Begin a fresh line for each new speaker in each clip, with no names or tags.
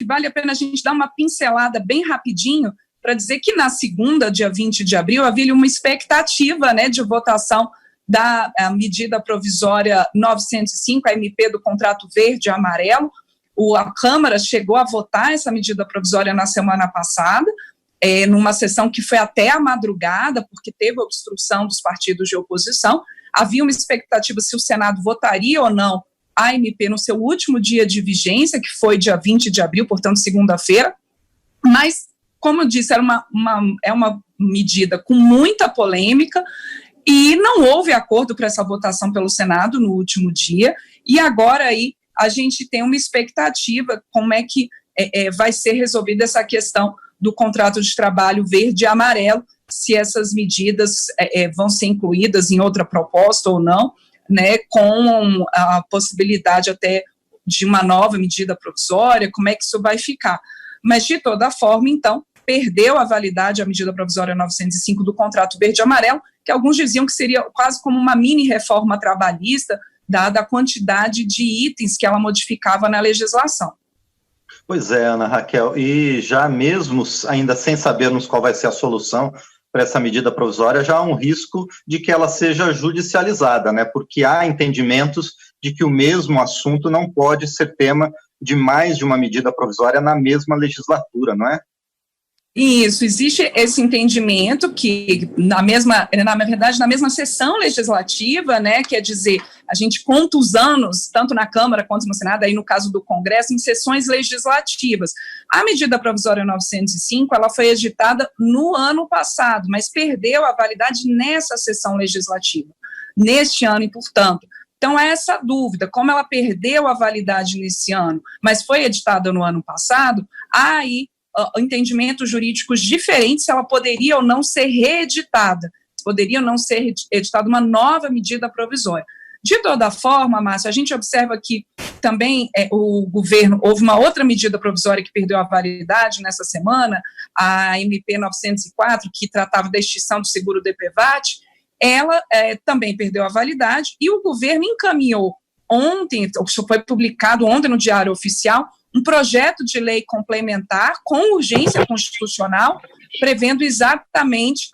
vale a pena a gente dar uma pincelada bem rapidinho para dizer que na segunda, dia 20 de abril, havia uma expectativa, né, de votação da medida provisória 905, a MP do contrato verde e amarelo. A Câmara chegou a votar essa medida provisória na semana passada, numa sessão que foi até a madrugada, porque teve obstrução dos partidos de oposição. Havia uma expectativa se o Senado votaria ou não a MP no seu último dia de vigência, que foi dia 20 de abril, portanto, segunda-feira, mas, como eu disse, é uma medida com muita polêmica, e não houve acordo para essa votação pelo Senado no último dia, e agora aí a gente tem uma expectativa como é que vai ser resolvida essa questão do contrato de trabalho verde e amarelo, se essas medidas vão ser incluídas em outra proposta ou não, né, com a possibilidade até de uma nova medida provisória, como é que isso vai ficar. Mas, de toda forma, então, perdeu a validade a medida provisória 905 do contrato verde e amarelo, que alguns diziam que seria quase como uma mini-reforma trabalhista, dada a quantidade de itens que ela modificava na legislação.
Pois é, Ana Raquel, e já mesmo ainda sem sabermos qual vai ser a solução para essa medida provisória, já há um risco de que ela seja judicializada, né? Porque há entendimentos de que o mesmo assunto não pode ser tema de mais de uma medida provisória na mesma legislatura, não é?
Isso, existe esse entendimento que, na verdade, na mesma sessão legislativa, né, quer dizer, a gente conta os anos, tanto na Câmara quanto no Senado, aí no caso do Congresso, em sessões legislativas. A medida provisória 905, ela foi editada no ano passado, mas perdeu a validade nessa sessão legislativa, neste ano, e portanto, então, é essa dúvida, como ela perdeu a validade nesse ano, mas foi editada no ano passado, há aí entendimentos jurídicos diferentes se ela poderia ou não ser reeditada, poderia ou não ser editada uma nova medida provisória. De toda forma, Márcio, a gente observa que também o governo, houve uma outra medida provisória que perdeu a validade nessa semana, a MP 904, que tratava da extinção do seguro DPVAT, ela também perdeu a validade, e o governo encaminhou ontem, foi publicado ontem no Diário Oficial, um projeto de lei complementar com urgência constitucional, prevendo exatamente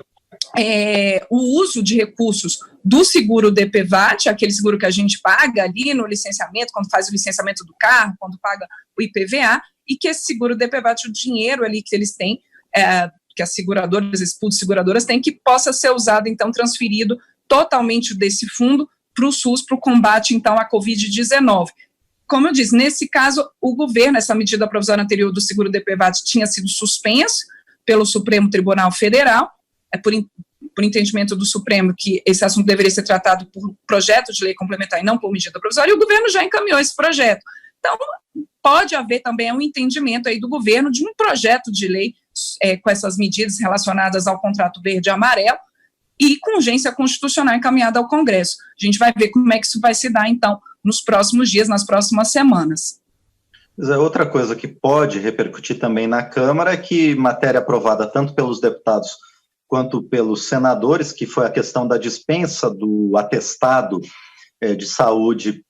o uso de recursos do seguro DPVAT, aquele seguro que a gente paga ali no licenciamento, quando faz o licenciamento do carro, quando paga o IPVA, e que esse seguro DPVAT, o dinheiro ali que eles têm, que as seguradoras, esse pool de seguradoras têm, que possa ser usado, então, transferido totalmente desse fundo para o SUS, para o combate, então, à Covid-19. Como eu disse, nesse caso, o governo, essa medida provisória anterior do seguro DPVAT tinha sido suspenso pelo Supremo Tribunal Federal, por entendimento do Supremo que esse assunto deveria ser tratado por projeto de lei complementar e não por medida provisória, e o governo já encaminhou esse projeto. Então, pode haver também um entendimento aí do governo de um projeto de lei com essas medidas relacionadas ao contrato verde e amarelo, e com urgência constitucional encaminhada ao Congresso. A gente vai ver como é que isso vai se dar, então, nos próximos dias, nas próximas semanas.
Outra coisa que pode repercutir também na Câmara é que matéria aprovada tanto pelos deputados quanto pelos senadores, que foi a questão da dispensa do atestado de saúde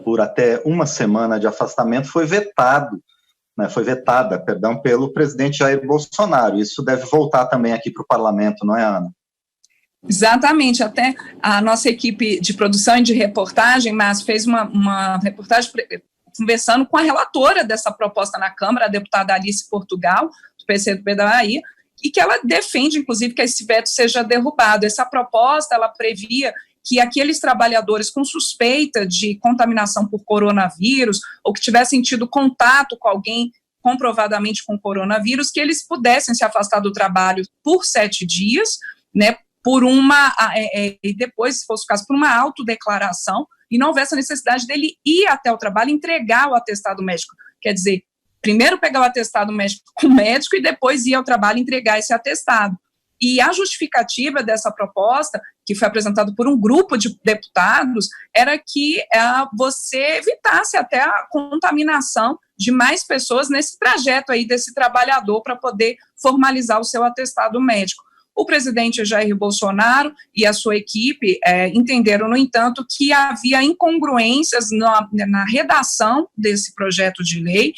por até uma semana de afastamento, foi vetada, pelo presidente Jair Bolsonaro. Isso deve voltar também aqui para o parlamento, não é, Ana?
Exatamente, até a nossa equipe de produção e de reportagem, mas fez uma reportagem conversando com a relatora dessa proposta na Câmara, a deputada Alice Portugal, do PCdoB da Bahia, e que ela defende, inclusive, que esse veto seja derrubado. Essa proposta, ela previa que aqueles trabalhadores com suspeita de contaminação por coronavírus, ou que tivessem tido contato com alguém comprovadamente com coronavírus, que eles pudessem se afastar do trabalho por 7 dias, né, e depois, se fosse o caso, por uma autodeclaração, e não houvesse a necessidade dele ir até o trabalho e entregar o atestado médico. Quer dizer, primeiro pegar o atestado médico com o médico e depois ir ao trabalho e entregar esse atestado. E a justificativa dessa proposta, que foi apresentada por um grupo de deputados, era que você evitasse até a contaminação de mais pessoas nesse trajeto aí desse trabalhador para poder formalizar o seu atestado médico. O presidente Jair Bolsonaro e a sua equipe entenderam, no entanto, que havia incongruências na redação desse projeto de lei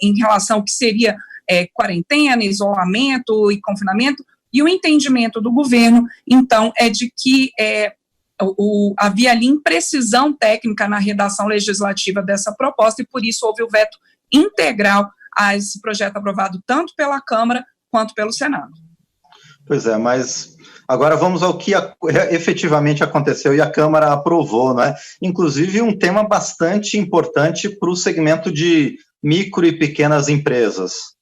em relação ao que seria quarentena, isolamento e confinamento, e o entendimento do governo, então, é de que havia ali imprecisão técnica na redação legislativa dessa proposta, e por isso houve o veto integral a esse projeto aprovado tanto pela Câmara quanto pelo Senado.
Pois é, mas agora vamos ao que efetivamente aconteceu e a Câmara aprovou, né? Inclusive um tema bastante importante para o segmento de micro e pequenas empresas.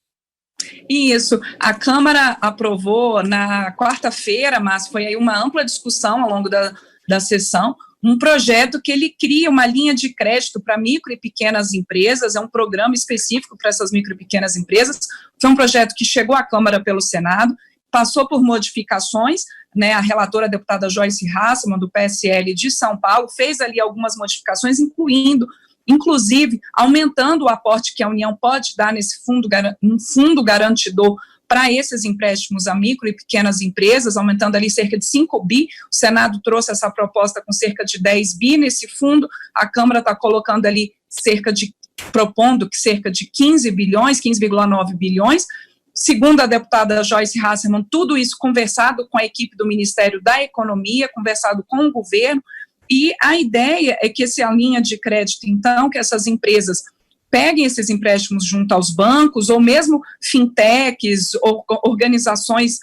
Isso, a Câmara aprovou na quarta-feira, mas foi aí uma ampla discussão ao longo da sessão, um projeto que ele cria uma linha de crédito para micro e pequenas empresas, é um programa específico para essas micro e pequenas empresas, foi um projeto que chegou à Câmara pelo Senado, passou por modificações, né, a relatora, a deputada Joyce Hasselmann, do PSL de São Paulo, fez ali algumas modificações, inclusive, aumentando o aporte que a União pode dar nesse fundo garantidor para esses empréstimos a micro e pequenas empresas, aumentando ali cerca de 5 bi, o Senado trouxe essa proposta com cerca de 10 bi nesse fundo, a Câmara está colocando ali propondo que cerca de 15 bilhões, 15,9 bilhões, segundo a deputada Joyce Hasselmann, tudo isso conversado com a equipe do Ministério da Economia, conversado com o governo, e a ideia é que essa linha de crédito, então, que essas empresas peguem esses empréstimos junto aos bancos, ou mesmo fintechs, ou organizações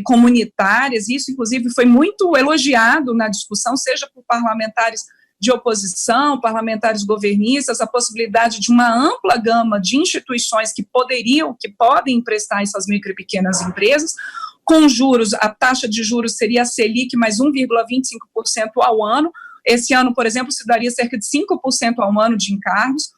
comunitárias, isso, inclusive, foi muito elogiado na discussão, seja por parlamentares de oposição, parlamentares governistas, a possibilidade de uma ampla gama de instituições que podem emprestar essas micro e pequenas empresas, com juros, a taxa de juros seria a Selic mais 1,25% ao ano, esse ano, por exemplo, se daria cerca de 5% ao ano de encargos,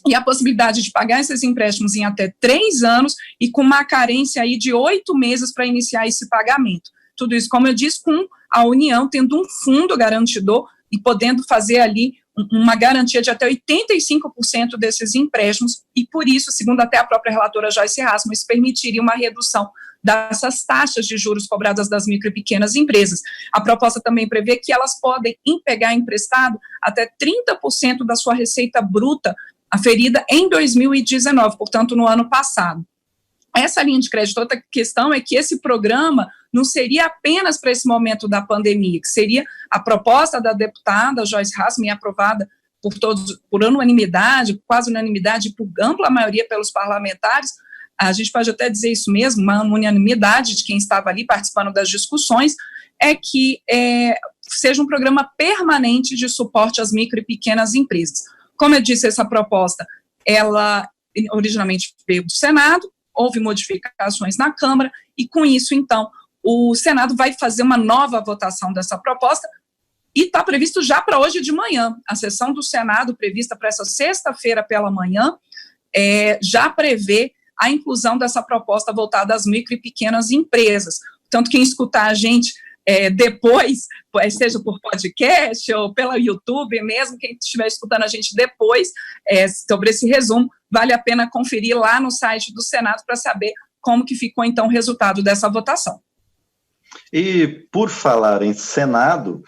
e a possibilidade de pagar esses empréstimos em até 3 anos, e com uma carência aí de 8 meses para iniciar esse pagamento. Tudo isso, como eu disse, com a União tendo um fundo garantidor, e podendo fazer ali uma garantia de até 85% desses empréstimos, e por isso, segundo até a própria relatora Joyce Hasselmann, isso permitiria uma redução dessas taxas de juros cobradas das micro e pequenas empresas. A proposta também prevê que elas podem pegar emprestado até 30% da sua receita bruta aferida em 2019, portanto, no ano passado. Essa linha de crédito, outra questão é que esse programa não seria apenas para esse momento da pandemia, que seria a proposta da deputada Joyce Hasselmann, aprovada por todos, por unanimidade, quase unanimidade, por ampla maioria pelos parlamentares, a gente pode até dizer isso mesmo, uma unanimidade de quem estava ali participando das discussões, é que seja um programa permanente de suporte às micro e pequenas empresas. Como eu disse, essa proposta, ela originalmente veio do Senado, houve modificações na Câmara, e com isso, então, o Senado vai fazer uma nova votação dessa proposta, e está previsto já para hoje de manhã. A sessão do Senado, prevista para essa sexta-feira pela manhã, já prevê a inclusão dessa proposta voltada às micro e pequenas empresas. Portanto, quem escutar a gente depois, seja por podcast ou pela YouTube, mesmo quem estiver escutando a gente depois, sobre esse resumo, vale a pena conferir lá no site do Senado para saber como que ficou, então, o resultado dessa votação.
E, por falar em Senado,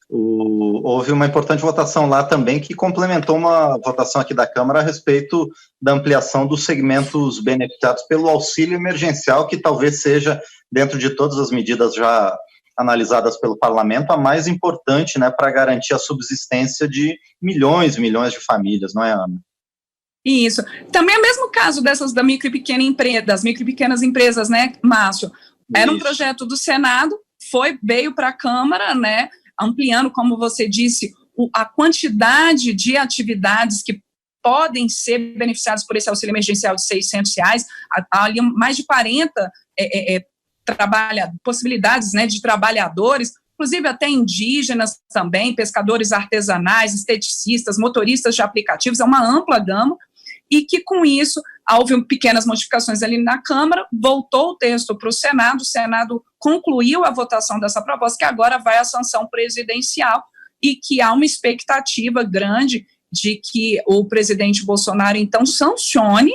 houve uma importante votação lá também que complementou uma votação aqui da Câmara a respeito da ampliação dos segmentos beneficiados pelo auxílio emergencial, que talvez seja, dentro de todas as medidas já analisadas pelo parlamento, a mais importante, né, para garantir a subsistência de milhões e milhões de famílias, não é, Ana?
Isso. Também é o mesmo caso das micro e pequenas empresas, né, Márcio? Era um projeto do Senado, veio para a Câmara, né, ampliando, como você disse, a quantidade de atividades que podem ser beneficiadas por esse auxílio emergencial de R$600, há ali mais de 40 possibilidades, né, de trabalhadores, inclusive até indígenas também, pescadores artesanais, esteticistas, motoristas de aplicativos, é uma ampla gama, e que com isso houve pequenas modificações ali na Câmara, voltou o texto para o Senado concluiu a votação dessa proposta, que agora vai à sanção presidencial, e que há uma expectativa grande de que o presidente Bolsonaro, então, sancione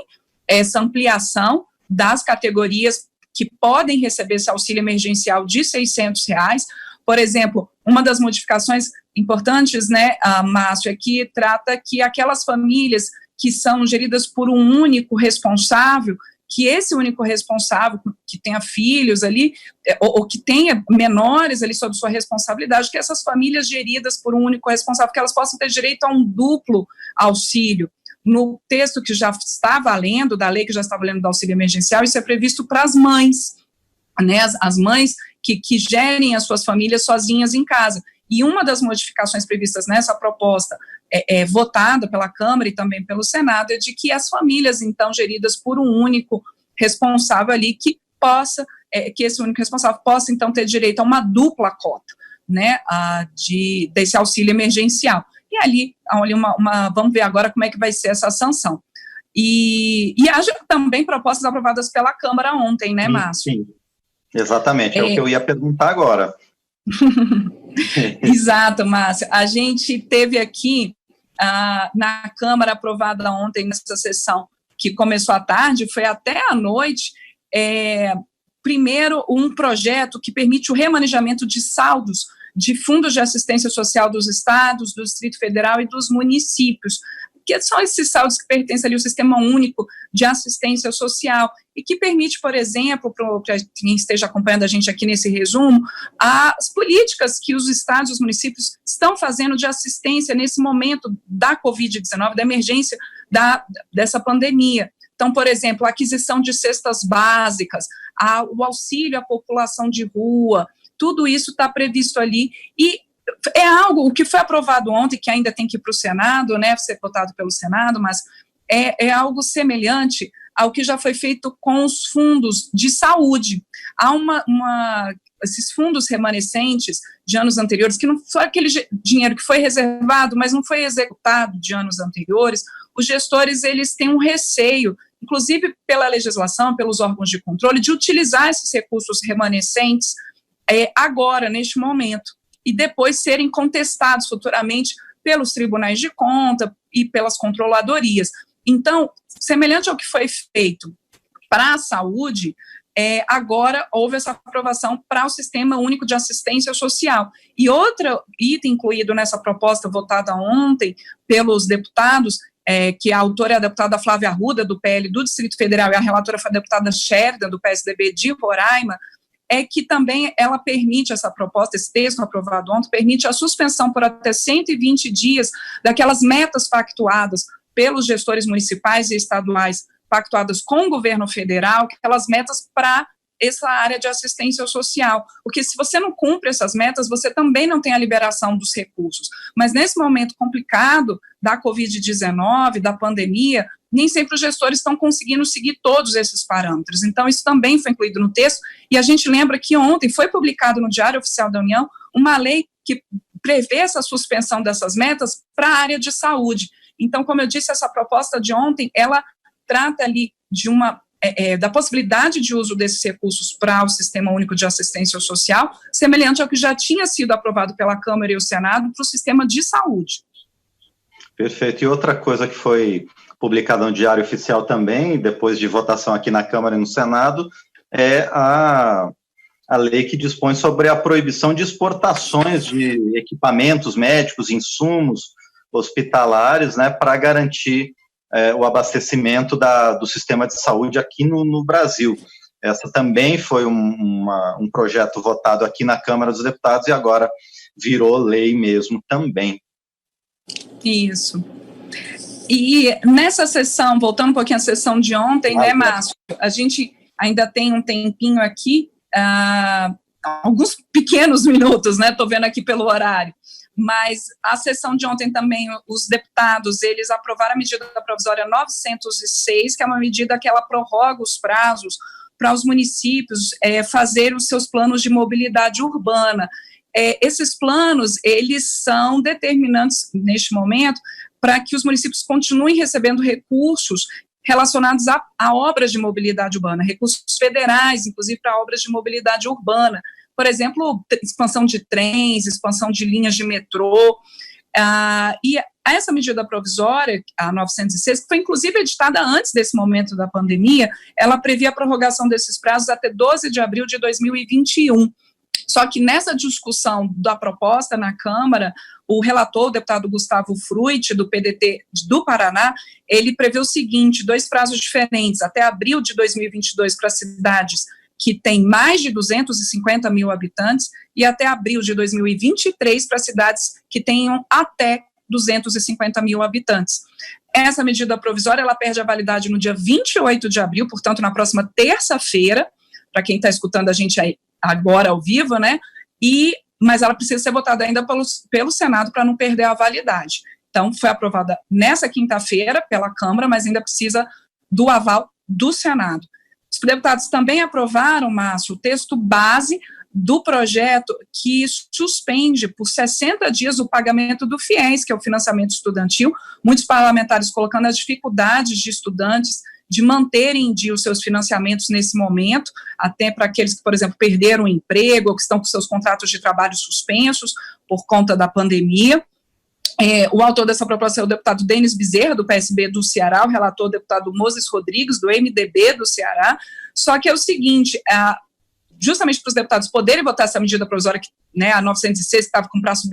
essa ampliação das categorias que podem receber esse auxílio emergencial de R$600. Por exemplo, uma das modificações importantes, né, Márcio, é que trata que aquelas famílias que são geridas por um único responsável, que esse único responsável, que tenha filhos ali, ou que tenha menores ali sob sua responsabilidade, que essas famílias geridas por um único responsável, que elas possam ter direito a um duplo auxílio. No texto que já está valendo, da lei que já está valendo do auxílio emergencial, isso é previsto para as mães, né, as mães que gerem as suas famílias sozinhas em casa. E uma das modificações previstas nessa proposta, votada pela Câmara e também pelo Senado, é de que as famílias, então, geridas por um único responsável ali, que esse único responsável possa, então, ter direito a uma dupla cota, né, desse auxílio emergencial. E ali vamos ver agora como é que vai ser essa sanção. E haja também propostas aprovadas pela Câmara ontem, né, Márcio?
Sim, exatamente, é o que eu ia perguntar agora.
Exato, Márcia. A gente teve aqui, na Câmara, aprovada ontem, nessa sessão, que começou à tarde, foi até à noite, primeiro, um projeto que permite o remanejamento de saldos de fundos de assistência social dos estados, do Distrito Federal e dos municípios, que são esses saldos que pertencem ali ao Sistema Único de Assistência Social, e que permite, por exemplo, para quem esteja acompanhando a gente aqui nesse resumo, as políticas que os estados e os municípios estão fazendo de assistência nesse momento da Covid-19, da emergência dessa pandemia. Então, por exemplo, a aquisição de cestas básicas, o auxílio à população de rua, tudo isso está previsto ali, e é algo, o que foi aprovado ontem, que ainda tem que ir para o Senado, né, ser votado pelo Senado, mas é algo semelhante ao que já foi feito com os fundos de saúde. Há esses fundos remanescentes de anos anteriores, que não foi aquele dinheiro que foi reservado, mas não foi executado de anos anteriores, os gestores, eles têm um receio, inclusive pela legislação, pelos órgãos de controle, de utilizar esses recursos remanescentes agora, neste momento, e depois serem contestados futuramente pelos tribunais de conta e pelas controladorias. Então, semelhante ao que foi feito para a saúde, agora houve essa aprovação para o Sistema Único de Assistência Social. E outro item incluído nessa proposta votada ontem pelos deputados, que a autora é a deputada Flávia Arruda, do PL do Distrito Federal, e a relatora foi a deputada Sherda, do PSDB de Roraima, é que também ela permite, essa proposta, esse texto aprovado ontem, permite a suspensão por até 120 dias daquelas metas pactuadas pelos gestores municipais e estaduais, pactuadas com o governo federal, aquelas metas para essa área de assistência social, porque se você não cumpre essas metas, você também não tem a liberação dos recursos. Mas nesse momento complicado da Covid-19, da pandemia, nem sempre os gestores estão conseguindo seguir todos esses parâmetros. Então, isso também foi incluído no texto, e a gente lembra que ontem foi publicado no Diário Oficial da União uma lei que prevê essa suspensão dessas metas para a área de saúde. Então, como eu disse, essa proposta de ontem, ela trata ali de da possibilidade de uso desses recursos para o Sistema Único de Assistência Social, semelhante ao que já tinha sido aprovado pela Câmara e o Senado para o sistema de saúde.
Perfeito. E outra coisa que foi publicada no Diário Oficial também, depois de votação aqui na Câmara e no Senado, é a lei que dispõe sobre a proibição de exportações de equipamentos médicos, insumos hospitalares, né, para garantir o abastecimento do sistema de saúde aqui no Brasil. Essa também foi um projeto votado aqui na Câmara dos Deputados e agora virou lei mesmo também.
Isso. E nessa sessão, voltando um pouquinho à sessão de ontem, né, Márcio, a gente ainda tem um tempinho aqui, alguns pequenos minutos, né, estou vendo aqui pelo horário, mas a sessão de ontem também, os deputados, eles aprovaram a medida provisória 906, que é uma medida que ela prorroga os prazos para os municípios fazer os seus planos de mobilidade urbana. Esses planos, eles são determinantes, neste momento, para que os municípios continuem recebendo recursos relacionados a obras de mobilidade urbana, recursos federais, inclusive para obras de mobilidade urbana, por exemplo, expansão de trens, expansão de linhas de metrô, e essa medida provisória, a 906, que foi inclusive editada antes desse momento da pandemia, ela previa a prorrogação desses prazos até 12 de abril de 2021. Só que nessa discussão da proposta na Câmara, o relator, o deputado Gustavo Fruit, do PDT do Paraná, ele prevê o seguinte, 2 prazos diferentes, até abril de 2022 para cidades que têm mais de 250 mil habitantes e até abril de 2023 para cidades que tenham até 250 mil habitantes. Essa medida provisória, ela perde a validade no dia 28 de abril, portanto, na próxima terça-feira, para quem está escutando a gente aí agora ao vivo, né, mas ela precisa ser votada ainda pelo Senado para não perder a validade. Então, foi aprovada nessa quinta-feira pela Câmara, mas ainda precisa do aval do Senado. Os deputados também aprovaram, Márcio, o texto base do projeto que suspende por 60 dias o pagamento do FIES, que é o financiamento estudantil, muitos parlamentares colocando as dificuldades de estudantes de manterem em dia os seus financiamentos nesse momento, até para aqueles que, por exemplo, perderam o emprego ou que estão com seus contratos de trabalho suspensos por conta da pandemia. O autor dessa proposta é o deputado Denis Bezerra, do PSB do Ceará, o relator, o deputado Moses Rodrigues, do MDB do Ceará, só que é o seguinte, justamente para os deputados poderem votar essa medida provisória, que, né, a 906, que estava com o prazo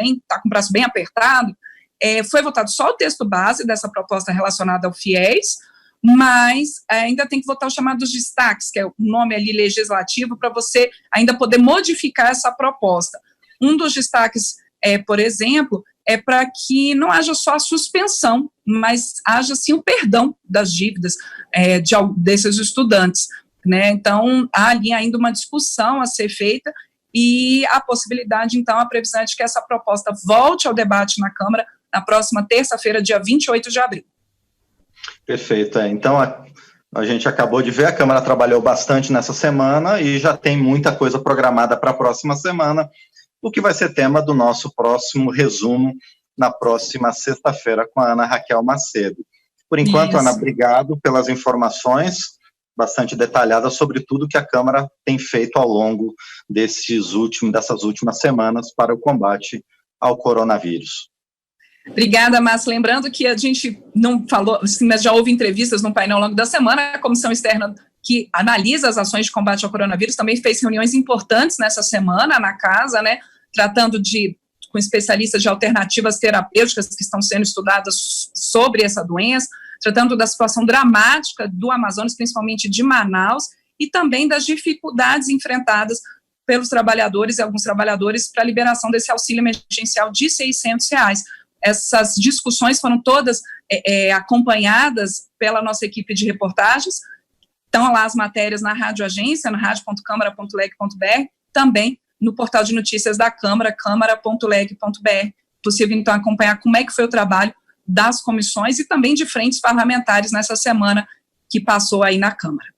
bem apertado, foi votado só o texto base dessa proposta relacionada ao FIES, mas ainda tem que votar os chamados destaques, que é o nome ali legislativo, para você ainda poder modificar essa proposta. Um dos destaques, por exemplo, é para que não haja só a suspensão, mas haja sim o perdão das dívidas desses estudantes, né? Então, há ali ainda uma discussão a ser feita e a possibilidade, então, a previsão é de que essa proposta volte ao debate na Câmara na próxima terça-feira, dia 28 de abril.
Perfeito. Então, a gente acabou de ver, a Câmara trabalhou bastante nessa semana e já tem muita coisa programada para a próxima semana, o que vai ser tema do nosso próximo resumo na próxima sexta-feira com a Ana Raquel Macedo. Por enquanto, Ana, obrigado pelas informações bastante detalhadas sobre tudo que a Câmara tem feito ao longo dessas últimas semanas para o combate ao coronavírus.
Obrigada, Márcio. Lembrando que a gente não falou, assim, mas já houve entrevistas no painel ao longo da semana, a Comissão Externa que analisa as ações de combate ao coronavírus também fez reuniões importantes nessa semana na casa, né, tratando com especialistas de alternativas terapêuticas que estão sendo estudadas sobre essa doença, tratando da situação dramática do Amazonas, principalmente de Manaus, e também das dificuldades enfrentadas pelos trabalhadores e alguns trabalhadores para a liberação desse auxílio emergencial de R$600. Essas discussões foram todas acompanhadas pela nossa equipe de reportagens. Estão lá as matérias na Rádio Agência, na radio.câmara.leg.br, também no portal de notícias da Câmara, câmara.leg.br. Possível, então, acompanhar como é que foi o trabalho das comissões e também de frentes parlamentares nessa semana que passou aí na Câmara.